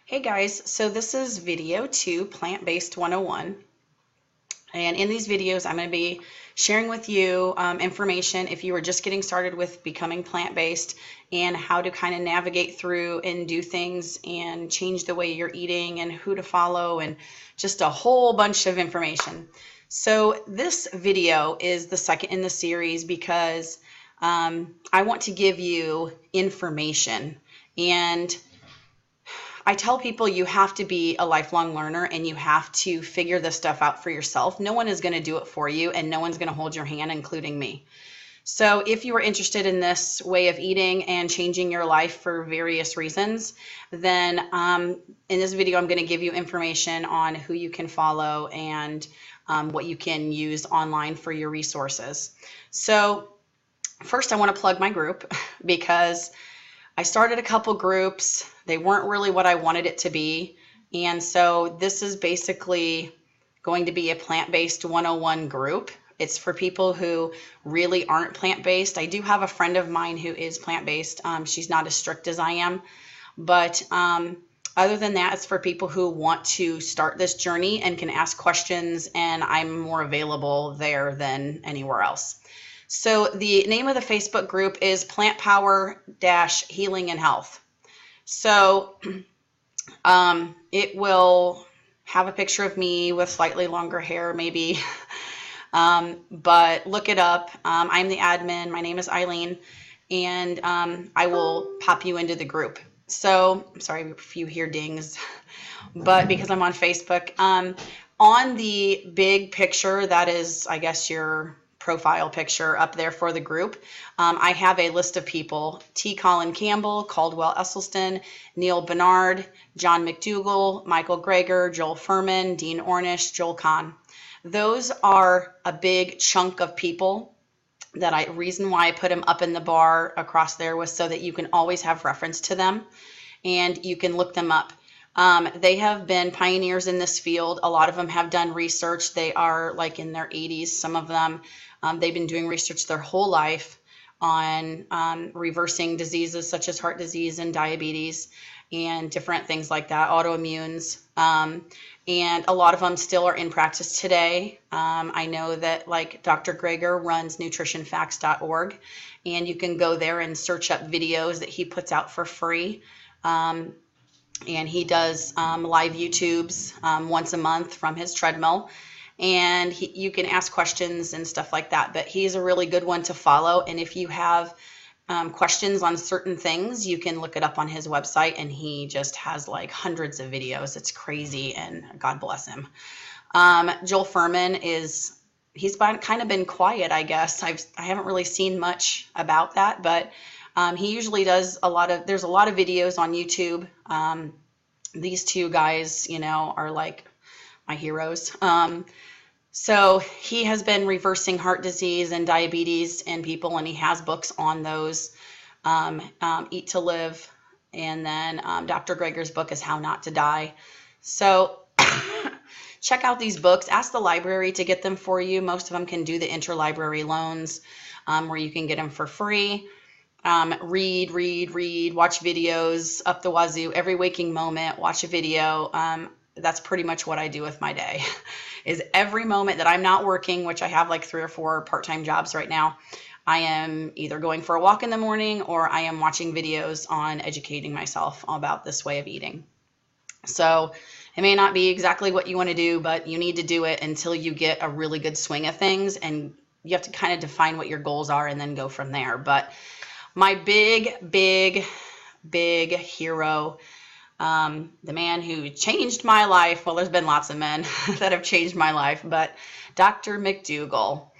Hey guys, so this is video 2, Plant-Based 101. And in these videos, I'm going to be sharing with you information if you are just getting started with becoming plant-based and how to kind of navigate through and do things and change the way you're eating and who to follow and just a whole bunch of information. So this video is the second in the series because I want to give you information. And I tell people you have to be a lifelong learner and you have to figure this stuff out for yourself. No one is going to do it for you and no one's going to hold your hand, including me. So if you are interested in this way of eating and changing your life for various reasons, then in this video I'm going to give you information on who you can follow and what you can use online for your resources. So first I want to plug my group because I started a couple groups. They weren't really what I wanted it to be. And so this is basically going to be a plant-based 101 group. It's for people who really aren't plant-based. I do have a friend of mine who is plant-based. She's not as strict as I am. But other than that, it's for people who want to start this journey and can ask questions, and I'm more available there than anywhere else. So the name of the Facebook group is Plant Power Healing and Health. So it will have a picture of me with slightly longer hair maybe, but look it up. I'm the admin. My name is Eileen, and I will pop you into the group. So I'm sorry if you hear dings, but because I'm on Facebook, on the big picture, that is, I guess, your profile picture up there for the group. I have a list of people: Colin Campbell, Caldwell Esselstyn, Neal Barnard, John McDougall, Michael Greger, Joel Fuhrman, Dean Ornish, Joel Kahn. Those are a big chunk of people that reason why I put them up in the bar across there was so that you can always have reference to them and you can look them up. They have been pioneers in this field. A lot of them have done research. They are like in their 80s, some of them. They've been doing research their whole life on reversing diseases such as heart disease and diabetes and different things like that, autoimmunes. And a lot of them still are in practice today. I know that like Dr. Greger runs nutritionfacts.org, and you can go there and search up videos that he puts out for free. And he does live YouTubes once a month from his treadmill. And you can ask questions and stuff like that. But he's a really good one to follow. And if you have questions on certain things, you can look it up on his website. And he just has like hundreds of videos. It's crazy. And God bless him. Joel Fuhrman he's kind of been quiet, I guess. I haven't really seen much about that. But he usually does there's a lot of videos on YouTube. These two guys, are like my heroes. So he has been reversing heart disease and diabetes in people, and he has books on those, Eat to Live. And then Dr. Greger's book is How Not to Die. So check out these books. Ask the library to get them for you. Most of them can do the interlibrary loans where you can get them for free. Read, watch videos up the wazoo. Every waking moment, watch a video. That's pretty much what I do with my day, is every moment that I'm not working, which I have like 3 or 4 part-time jobs right now, I am either going for a walk in the morning or I am watching videos on educating myself about this way of eating. So it may not be exactly what you want to do, but you need to do it until you get a really good swing of things, and you have to kind of define what your goals are and then go from there. But my big hero, the man who changed my life, well, there's been lots of men that have changed my life, but Dr. McDougall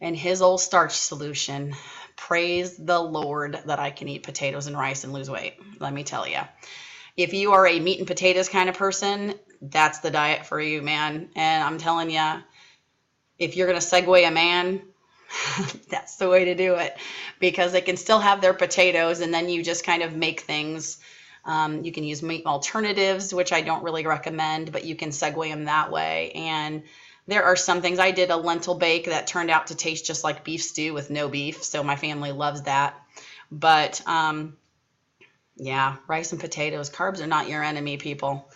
and his old starch solution. Praise the Lord that I can eat potatoes and rice and lose weight. Let me tell you, if you are a meat and potatoes kind of person, that's the diet for you, man. And I'm telling you, if you're going to segue a man, that's the way to do it, because they can still have their potatoes, and then you just kind of make things. You can use meat alternatives, which I don't really recommend, but you can segue them that way. And there are some things. I did a lentil bake that turned out to taste just like beef stew with no beef, so my family loves that. But Yeah, rice and potatoes. Carbs are not your enemy, people.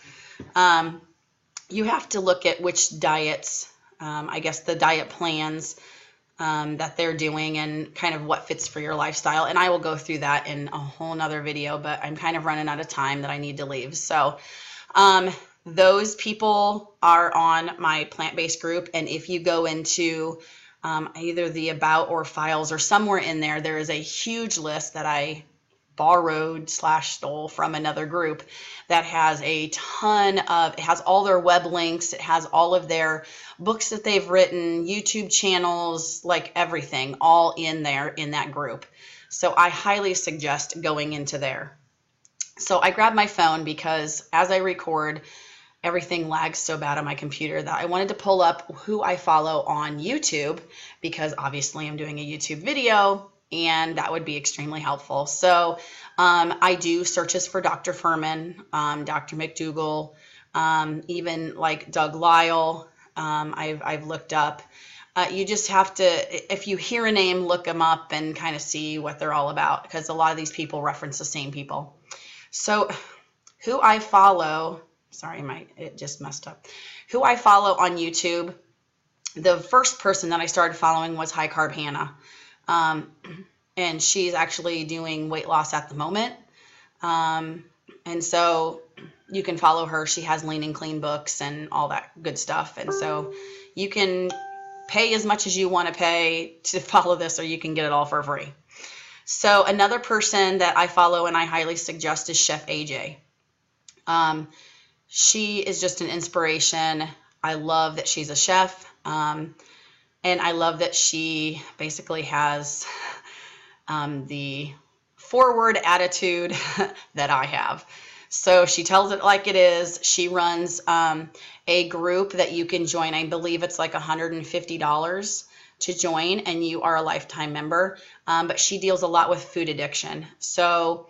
You have to look at which diets, I guess the diet plans that they're doing and kind of what fits for your lifestyle. And I will go through that in a whole nother video, but I'm kind of running out of time that I need to leave. So those people are on my plant-based group. And if you go into either the about or files or somewhere in there, there is a huge list that I borrowed / stole from another group that has a ton of, it has all their web links, it has all of their books that they've written, YouTube channels, like everything, all in there in that group. So I highly suggest going into there. So I grabbed my phone because as I record, everything lags so bad on my computer that I wanted to pull up who I follow on YouTube, because obviously I'm doing a YouTube video and that would be extremely helpful. So I do searches for Dr. Fuhrman, Dr. McDougall, even like Doug Lyle. I've looked up. You just have to, if you hear a name, look them up and kind of see what they're all about, because a lot of these people reference the same people. So who I follow, sorry, it just messed up. Who I follow on YouTube, the first person that I started following was High Carb Hannah. And she's actually doing weight loss at the moment. And so you can follow her. She has Lean and Clean books and all that good stuff. And so you can pay as much as you want to pay to follow this, or you can get it all for free. So another person that I follow and I highly suggest is Chef AJ. She is just an inspiration. I love that she's a chef. And I love that she basically has the forward attitude that I have. So she tells it like it is. She runs a group that you can join. I believe it's like $150 to join, and you are a lifetime member. But she deals a lot with food addiction. So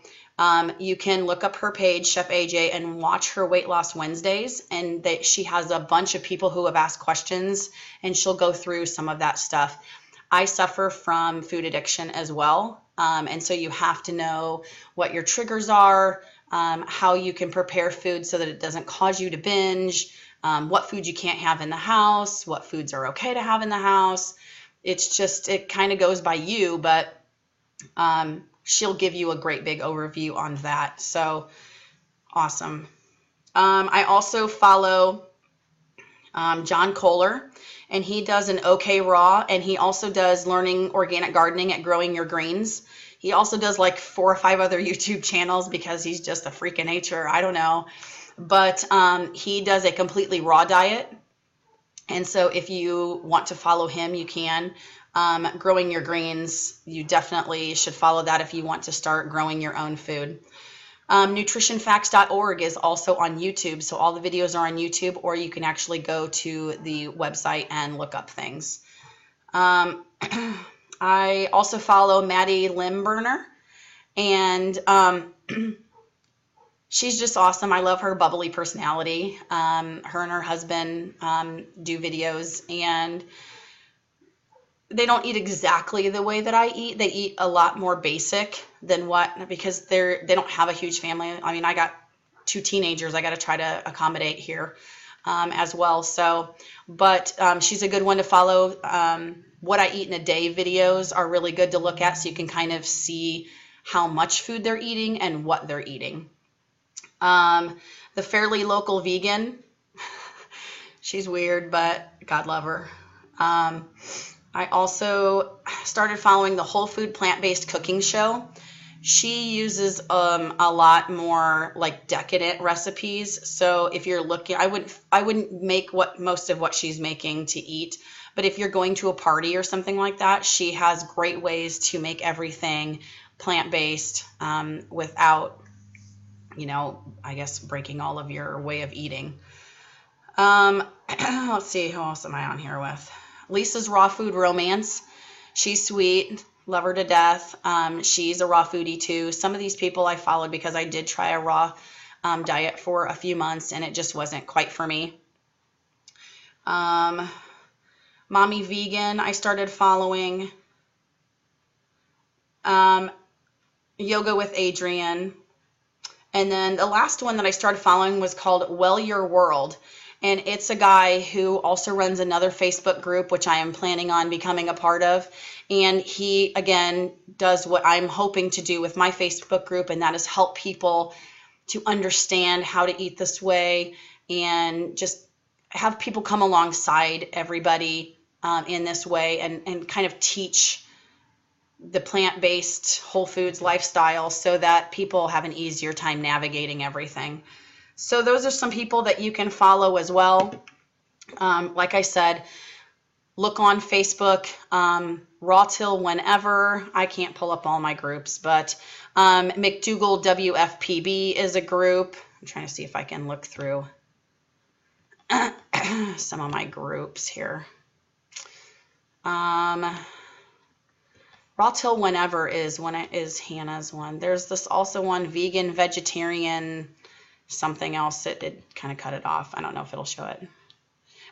you can look up her page, Chef AJ, and watch her Weight Loss Wednesdays. And she has a bunch of people who have asked questions, and she'll go through some of that stuff. I suffer from food addiction as well. And so you have to know what your triggers are, how you can prepare food so that it doesn't cause you to binge, what food you can't have in the house, what foods are okay to have in the house. It's just, it kind of goes by you, but she'll give you a great big overview on that. So awesome. I also follow John Kohler, and he does an okraw, and he also does learning organic gardening at Growing Your Greens. He also does like 4 or 5 other YouTube channels because he's just a freak of nature. I don't know. But he does a completely raw diet. And so if you want to follow him, you can. Growing Your Greens, you definitely should follow that if you want to start growing your own food. Nutritionfacts.org is also on YouTube. So all the videos are on YouTube, or you can actually go to the website and look up things. I also follow Maddie Lymburner, and she's just awesome. I love her bubbly personality. Her and her husband do videos, and they don't eat exactly the way that I eat. They eat a lot more basic than because they don't have a huge family. I mean, I got 2 teenagers I got to try to accommodate here as well. So, but she's a good one to follow. What I eat in a day videos are really good to look at, so you can kind of see how much food they're eating and what they're eating. The Fairly Local Vegan, she's weird, but God love her. I also started following the Whole Food Plant-Based Cooking Show. She uses a lot more like decadent recipes. So if you're looking, I wouldn't make most of what she's making to eat. But if you're going to a party or something like that, she has great ways to make everything plant-based without, I guess breaking all of your way of eating. Let's see, who else am I on here with? Lissa's Raw Food Romance. She's sweet. Love her to death. She's a raw foodie too. Some of these people I followed because I did try a raw diet for a few months, and it just wasn't quite for me. MommyVegan, I started following. Yoga with Adriene. And then the last one that I started following was called Well Your World. And it's a guy who also runs another Facebook group, which I am planning on becoming a part of. And he, again, does what I'm hoping to do with my Facebook group, and that is help people to understand how to eat this way and just have people come alongside everybody in this way and kind of teach the plant-based whole foods lifestyle so that people have an easier time navigating everything. So those are some people that you can follow as well. Like I said, look on Facebook, Raw Till Whenever. I can't pull up all my groups, but McDougall WFPB is a group. I'm trying to see if I can look through some of my groups here. Raw Till Whenever is Hannah's one. There's this also one, vegan, vegetarian, something else. It kind of cut it off. I don't know if it'll show it.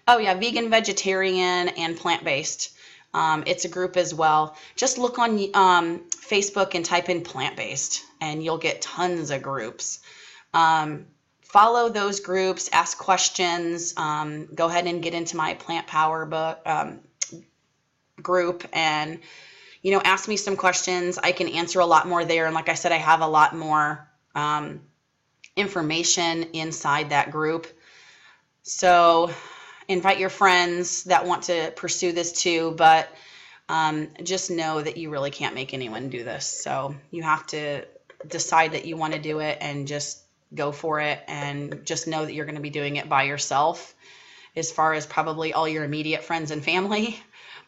Oh yeah, vegan, vegetarian, and plant-based. It's a group as well. Just look on Facebook and type in plant-based, and you'll get tons of groups. Follow those groups, ask questions. Go ahead and get into my Plant Power book group, and ask me some questions. I can answer a lot more there. And like I said, I have a lot more information inside that group. So invite your friends that want to pursue this too, but just know that you really can't make anyone do this. So you have to decide that you want to do it and just go for it, and just know that you're going to be doing it by yourself, as far as probably all your immediate friends and family.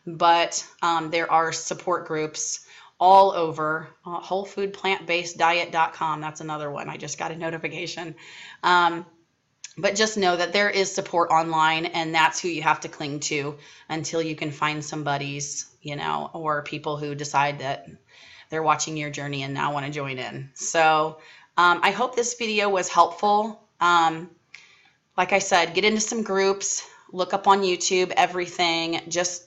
But there are support groups all over. WholeFoodPlantBasedDiet.com. That's another one. I just got a notification. But just know that there is support online, and that's who you have to cling to until you can find some buddies, or people who decide that they're watching your journey and now want to join in. So I hope this video was helpful. Like I said, get into some groups, look up on YouTube, everything. Just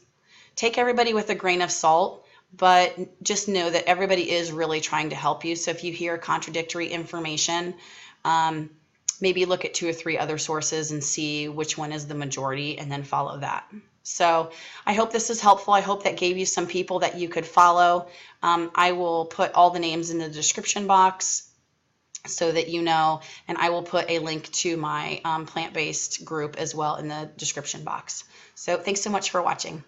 take everybody with a grain of salt, but just know that everybody is really trying to help you. So if you hear contradictory information, maybe look at 2 or 3 other sources and see which one is the majority, and then follow that. So I hope this is helpful. I hope that gave you some people that you could follow. I will put all the names in the description box so that you know, and I will put a link to my plant-based group as well in the description box. So thanks so much for watching.